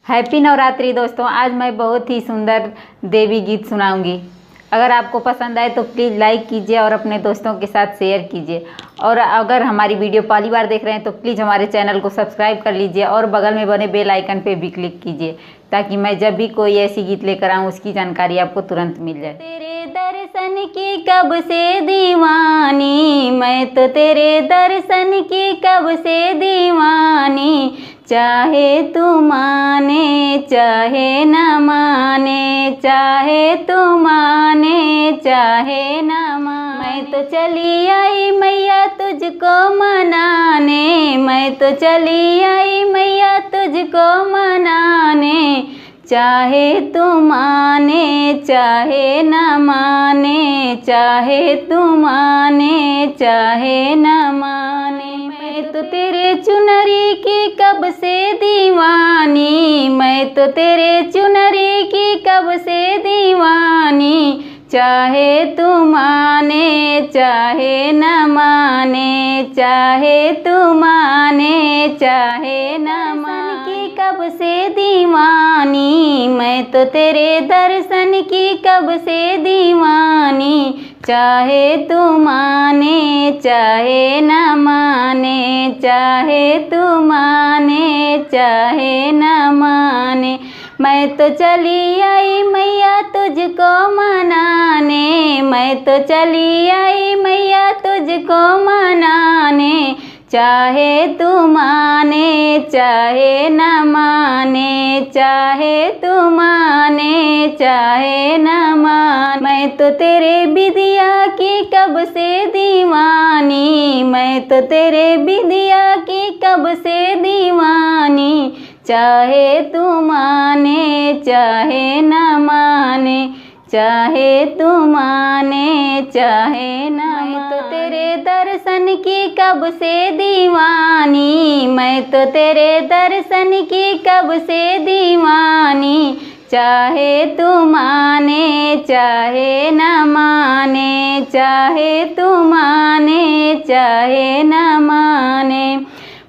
Happy Navratri दोस्तों। आज मैं बहुत ही सुंदर देवी गीत सुनाऊंगी। अगर आपको पसंद आए तो प्लीज़ लाइक कीजिए और अपने दोस्तों के साथ शेयर कीजिए। और अगर हमारी वीडियो पहली बार देख रहे हैं तो प्लीज़ हमारे चैनल को सब्सक्राइब कर लीजिए और बगल में बने बेल आइकन पे भी क्लिक कीजिए ताकि मैं जब भी कोई ऐसी गीत लेकर आऊँ उसकी जानकारी आपको तुरंत मिल जाए। तेरे दर्शन की कब से दीवानी, मैं तो तेरे दर्शन की कब से दीवानी। चाहे तू माने चाहे न माने, चाहे तू माने चाहे न माने। मैं तो चली आई मैया तुझको मनाने, मैं तो चली आई मैया तुझको मनाने। चाहे तू माने चाहे न माने, चाहे तू माने चाहे न माने। मैं तो तेरे चुनरी की कब से दीवानी, मैं तो तेरे चुनरी की कब से दीवानी। चाहे तू माने चाहे न माने, चाहे तू माने चाहे न माने। की कब से दीवानी, मैं तो तेरे दर्शन की कब से दीवानी। चाहे तू माने चाहे न माने, चाहे तू माने चाहे न माने। मैं तो चली आई मैया तुझको मनाने, मैं तो चली आई मैया तुझको मनाने। चाहे तू माने चाहे न माने, चाहे तू माने चाहे न माने। मैं तो तेरे बिदिया की कब से दीवानी, मैं तो तेरे बिदिया की कब से दीवानी। चाहे तू माने चाहे न माने, चाहे तू माने चाहे न माने। मैं तो तेरे दर्शन की कब से दीवानी, मैं तो तेरे दर्शन की कब से दीवानी। चाहे तू माने चाहे न माने, चाहे तू माने चाहे न माने।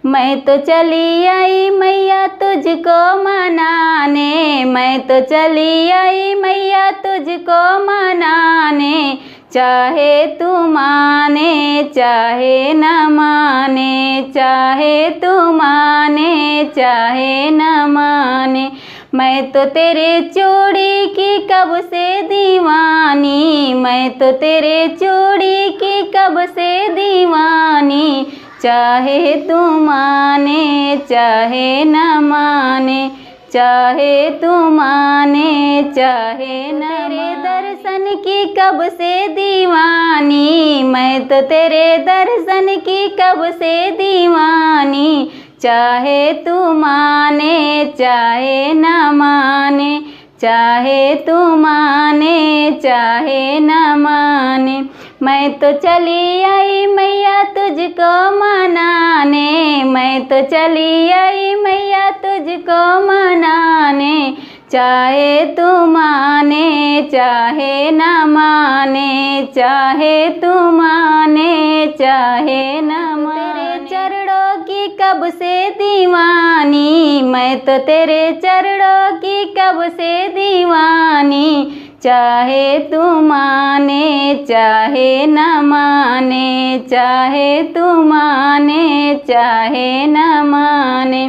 मैं तो चली आई मैया तुझको मनाने, मैं तो चली आई मैया तुझको मनाने। चाहे तू माने चाहे न माने, चाहे तू माने चाहे न माने। मैं तो तेरे चूड़ी की कब से दीवानी, मैं तो तेरे चूड़ी की कब से दीवानी। चाहे तू माने चाहे न माने, चाहे तू माने चाहे न। तेरे दर्शन की कब से दीवानी, मैं तो तेरे दर्शन की कब से दीवानी। चाहे तू माने चाहे न माने, चाहे तू माने चाहे न माने। मैं तो चली आई मैया तुझको मनाने, मैं तो चली आई मैया तुझको मनाने। चाहे तू माने चाहे न माने, चाहे तू माने चाहे न माने। तेरे चरणों की कब से दीवानी, मैं तो तेरे चरणों की कब से दीवानी। चाहे तू माने चाहे न माने, चाहे तू माने चाहे न माने।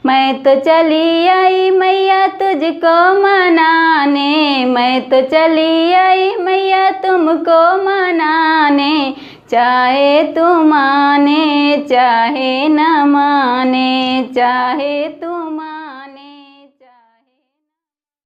मैं तो चली आई मैया तुझको मनाने, मैं तो चली आई मैया तुमको मनाने। चाहे तू माने चाहे न माने, चाहे तू